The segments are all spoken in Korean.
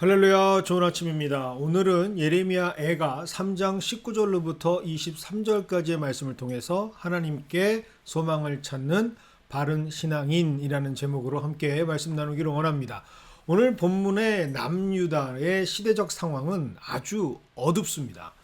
할렐루야, 좋은 아침입니다. 오늘은 예레미야 애가 3장 19절로부터 23절까지의 말씀을 통해서 하나님께 소망을 찾는 바른 신앙인이라는 제목으로 함께 말씀 나누기를 원합니다. 오늘 본문의 남유다의 시대적 상황은 아주 어둡습니다.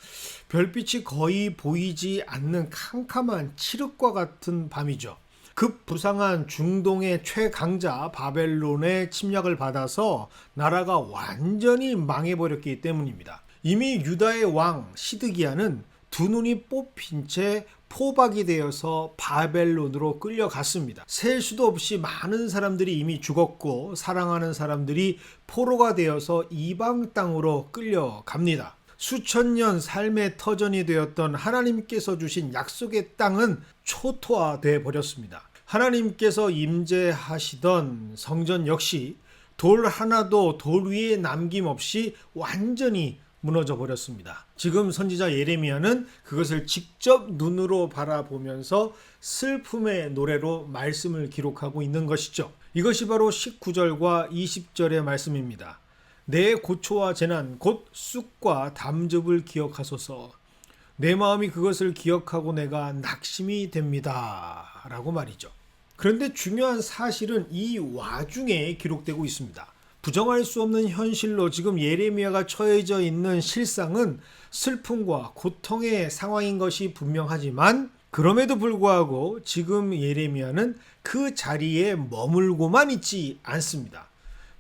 별빛이 거의 보이지 않는 캄캄한 칠흑과 같은 밤이죠. 급부상한 중동의 최강자 바벨론의 침략을 받아서 나라가 완전히 망해버렸기 때문입니다. 이미 유다의 왕 시드기야는 두 눈이 뽑힌 채 포박이 되어서 바벨론으로 끌려갔습니다. 셀 수도 없이 많은 사람들이 이미 죽었고 사랑하는 사람들이 포로가 되어서 이방 땅으로 끌려갑니다. 수천 년 삶의 터전이 되었던 하나님께서 주신 약속의 땅은 초토화돼 버렸습니다. 하나님께서 임재하시던 성전 역시 돌 하나도 돌 위에 남김없이 완전히 무너져 버렸습니다. 지금 선지자 예레미야는 그것을 직접 눈으로 바라보면서 슬픔의 노래로 말씀을 기록하고 있는 것이죠. 이것이 바로 19절과 20절의 말씀입니다. 내 고초와 재난 곧 쑥과 담즙을 기억하소서. 내 마음이 그것을 기억하고 내가 낙심이 됩니다. 라고 말이죠. 그런데 중요한 사실은 이 와중에 기록되고 있습니다. 부정할 수 없는 현실로 지금 예레미야가 처해져 있는 실상은 슬픔과 고통의 상황인 것이 분명하지만 그럼에도 불구하고 지금 예레미야는 그 자리에 머물고만 있지 않습니다.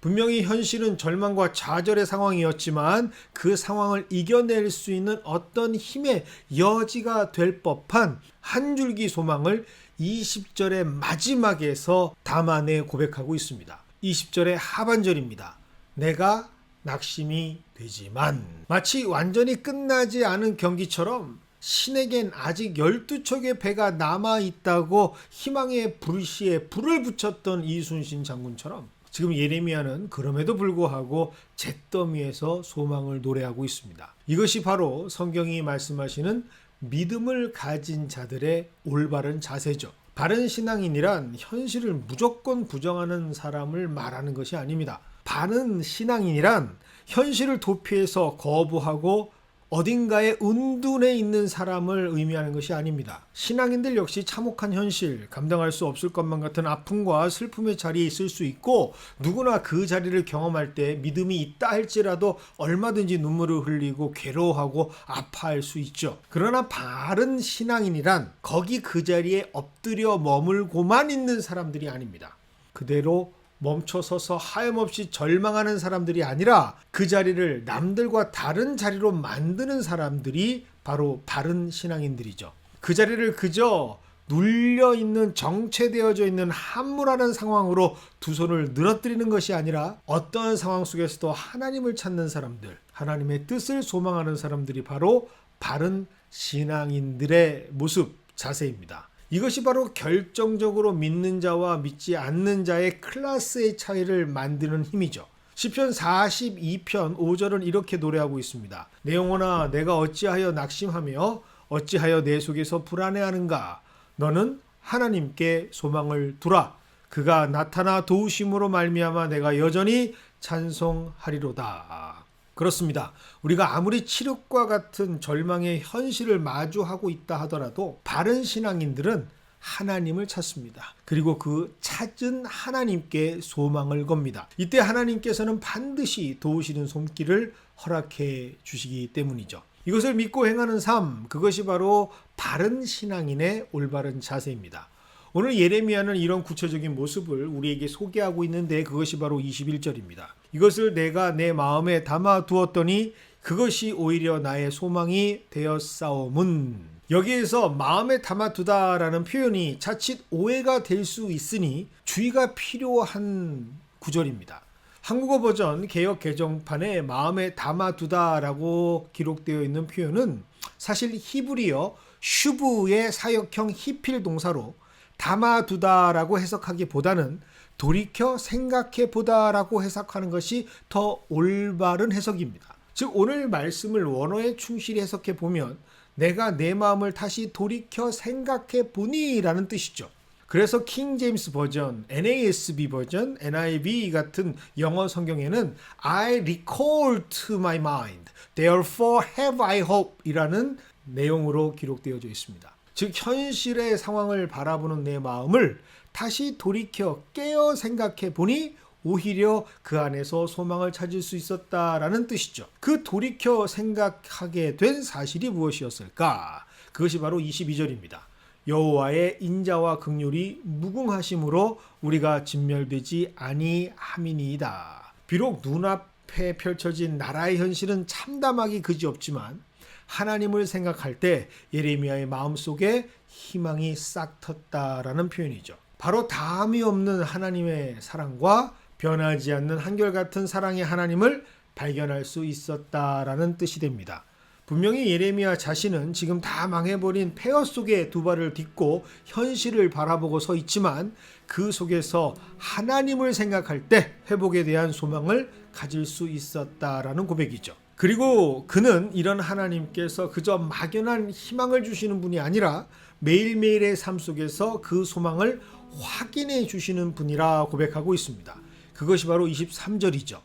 분명히 현실은 절망과 좌절의 상황이었지만 그 상황을 이겨낼 수 있는 어떤 힘의 여지가 될 법한 한 줄기 소망을 20절의 마지막에서 담아내 고백하고 있습니다. 20절의 하반절입니다. 내가 낙심이 되지만 마치 완전히 끝나지 않은 경기처럼 신에겐 아직 12척의 배가 남아있다고 희망의 불씨에 불을 붙였던 이순신 장군처럼 지금 예레미야는 그럼에도 불구하고 잿더미에서 소망을 노래하고 있습니다. 이것이 바로 성경이 말씀하시는 믿음을 가진 자들의 올바른 자세죠. 바른 신앙인이란 현실을 무조건 부정하는 사람을 말하는 것이 아닙니다. 바른 신앙인이란 현실을 도피해서 거부하고 어딘가에 은둔해 있는 사람을 의미하는 것이 아닙니다. 신앙인들 역시 참혹한 현실, 감당할 수 없을 것만 같은 아픔과 슬픔의 자리에 있을 수 있고 누구나 그 자리를 경험할 때 믿음이 있다 할지라도 얼마든지 눈물을 흘리고 괴로워하고 아파할 수 있죠. 그러나 바른 신앙인이란 거기 그 자리에 엎드려 머물고만 있는 사람들이 아닙니다. 그대로 멈춰서서 하염없이 절망하는 사람들이 아니라 그 자리를 남들과 다른 자리로 만드는 사람들이 바로 바른 신앙인들이죠. 그 자리를 그저 눌려있는 정체되어져 있는 함몰하는 상황으로 두 손을 늘어뜨리는 것이 아니라 어떠한 상황 속에서도 하나님을 찾는 사람들, 하나님의 뜻을 소망하는 사람들이 바로 바른 신앙인들의 모습, 자세입니다. 이것이 바로 결정적으로 믿는 자와 믿지 않는 자의 클래스의 차이를 만드는 힘이죠. 시편 42편 5절은 이렇게 노래하고 있습니다. 내 영혼아 내가 어찌하여 낙심하며 어찌하여 내 속에서 불안해하는가. 너는 하나님께 소망을 두라. 그가 나타나 도우심으로 말미암아 내가 여전히 찬송하리로다. 그렇습니다. 우리가 아무리 칠흑과 같은 절망의 현실을 마주하고 있다 하더라도 바른 신앙인들은 하나님을 찾습니다. 그리고 그 찾은 하나님께 소망을 겁니다. 이때 하나님께서는 반드시 도우시는 손길을 허락해 주시기 때문이죠. 이것을 믿고 행하는 삶, 그것이 바로 바른 신앙인의 올바른 자세입니다. 오늘 예레미야는 이런 구체적인 모습을 우리에게 소개하고 있는데 그것이 바로 21절입니다. 이것을 내가 내 마음에 담아 두었더니 그것이 오히려 나의 소망이 되었사오문. 여기에서 마음에 담아 두다라는 표현이 자칫 오해가 될 수 있으니 주의가 필요한 구절입니다. 한국어 버전 개역 개정판에 마음에 담아 두다라고 기록되어 있는 표현은 사실 히브리어 슈브의 사역형 히필 동사로 담아두다라고 해석하기보다는 돌이켜 생각해보다라고 해석하는 것이 더 올바른 해석입니다. 즉 오늘 말씀을 원어에 충실히 해석해보면 내가 내 마음을 다시 돌이켜 생각해보니 라는 뜻이죠. 그래서 킹 제임스 버전, NASB 버전, NIV 같은 영어 성경에는 I recall to my mind, therefore have I hope 이라는 내용으로 기록되어져 있습니다. 즉 현실의 상황을 바라보는 내 마음을 다시 돌이켜 깨어 생각해 보니 오히려 그 안에서 소망을 찾을 수 있었다라는 뜻이죠. 그 돌이켜 생각하게 된 사실이 무엇이었을까? 그것이 바로 22절입니다. 여호와의 인자와 긍휼이 무궁하심으로 우리가 진멸되지 아니함이니이다. 비록 눈앞에 펼쳐진 나라의 현실은 참담하기 그지없지만 하나님을 생각할 때 예레미야의 마음속에 희망이 싹 텄다라는 표현이죠. 바로 다함이 없는 하나님의 사랑과 변하지 않는 한결같은 사랑의 하나님을 발견할 수 있었다라는 뜻이 됩니다. 분명히 예레미야 자신은 지금 다 망해버린 폐허 속에 두 발을 딛고 현실을 바라보고 서 있지만 그 속에서 하나님을 생각할 때 회복에 대한 소망을 가질 수 있었다라는 고백이죠. 그리고 그는 이런 하나님께서 그저 막연한 희망을 주시는 분이 아니라 매일매일의 삶 속에서 그 소망을 확인해 주시는 분이라 고백하고 있습니다. 그것이 바로 23절이죠.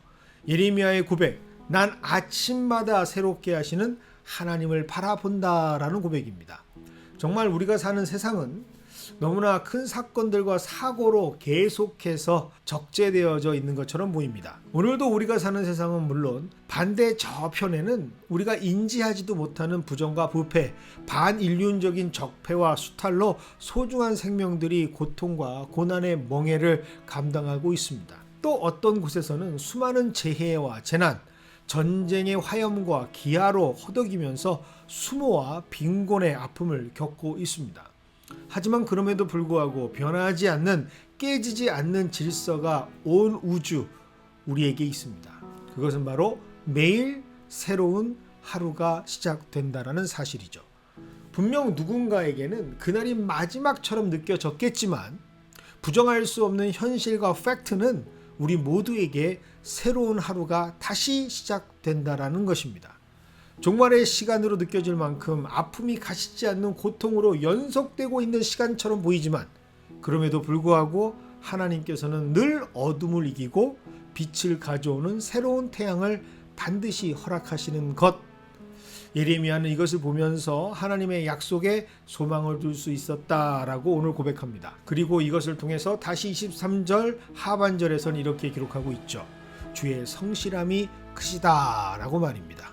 예레미야의 고백, 난 아침마다 새롭게 하시는 하나님을 바라본다라는 고백입니다. 정말 우리가 사는 세상은 너무나 큰 사건들과 사고로 계속해서 적재되어져 있는 것처럼 보입니다. 오늘도 우리가 사는 세상은 물론 반대 저편에는 우리가 인지하지도 못하는 부정과 부패, 반인륜적인 적폐와 수탈로 소중한 생명들이 고통과 고난의 멍해를 감당하고 있습니다. 또 어떤 곳에서는 수많은 재해와 재난, 전쟁의 화염과 기아로 허덕이면서 수모와 빈곤의 아픔을 겪고 있습니다. 하지만 그럼에도 불구하고 변하지 않는, 깨지지 않는 질서가 온 우주 우리에게 있습니다. 그것은 바로 매일 새로운 하루가 시작된다라는 사실이죠. 분명 누군가에게는 그날이 마지막처럼 느껴졌겠지만 부정할 수 없는 현실과 팩트는 우리 모두에게 새로운 하루가 다시 시작된다라는 것입니다. 종말의 시간으로 느껴질 만큼 아픔이 가시지 않는 고통으로 연속되고 있는 시간처럼 보이지만 그럼에도 불구하고 하나님께서는 늘 어둠을 이기고 빛을 가져오는 새로운 태양을 반드시 허락하시는 것. 예레미야는 이것을 보면서 하나님의 약속에 소망을 둘 수 있었다라고 오늘 고백합니다. 그리고 이것을 통해서 다시 23절 하반절에서는 이렇게 기록하고 있죠. 주의 성실함이 크시다라고 말입니다.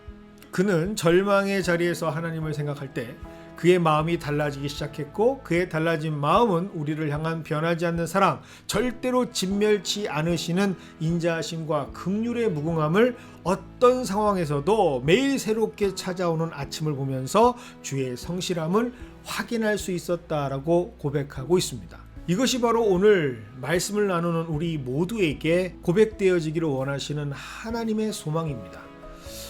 그는 절망의 자리에서 하나님을 생각할 때 그의 마음이 달라지기 시작했고 그의 달라진 마음은 우리를 향한 변하지 않는 사랑, 절대로 진멸치 않으시는 인자하심과 긍휼의 무궁함을 어떤 상황에서도 매일 새롭게 찾아오는 아침을 보면서 주의 성실함을 확인할 수 있었다라고 고백하고 있습니다. 이것이 바로 오늘 말씀을 나누는 우리 모두에게 고백되어지기를 원하시는 하나님의 소망입니다.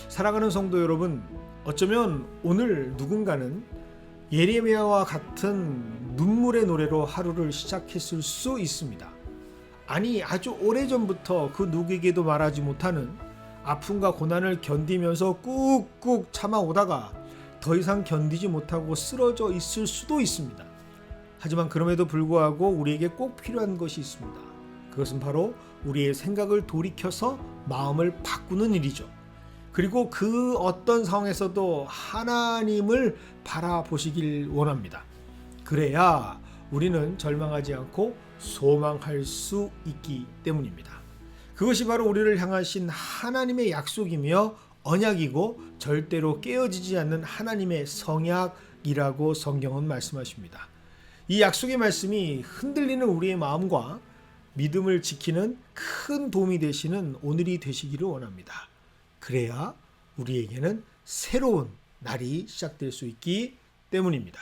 사랑하는 성도 여러분, 어쩌면 오늘 누군가는 예레미야와 같은 눈물의 노래로 하루를 시작했을 수 있습니다. 아니, 아주 오래전부터 그 누구에게도 말하지 못하는 아픔과 고난을 견디면서 꾹꾹 참아오다가 더 이상 견디지 못하고 쓰러져 있을 수도 있습니다. 하지만 그럼에도 불구하고 우리에게 꼭 필요한 것이 있습니다. 그것은 바로 우리의 생각을 돌이켜서 마음을 바꾸는 일이죠. 그리고 그 어떤 상황에서도 하나님을 바라보시길 원합니다. 그래야 우리는 절망하지 않고 소망할 수 있기 때문입니다. 그것이 바로 우리를 향하신 하나님의 약속이며 언약이고 절대로 깨어지지 않는 하나님의 성약이라고 성경은 말씀하십니다. 이 약속의 말씀이 흔들리는 우리의 마음과 믿음을 지키는 큰 도움이 되시는 오늘이 되시기를 원합니다. 그래야 우리에게는 새로운 날이 시작될 수 있기 때문입니다.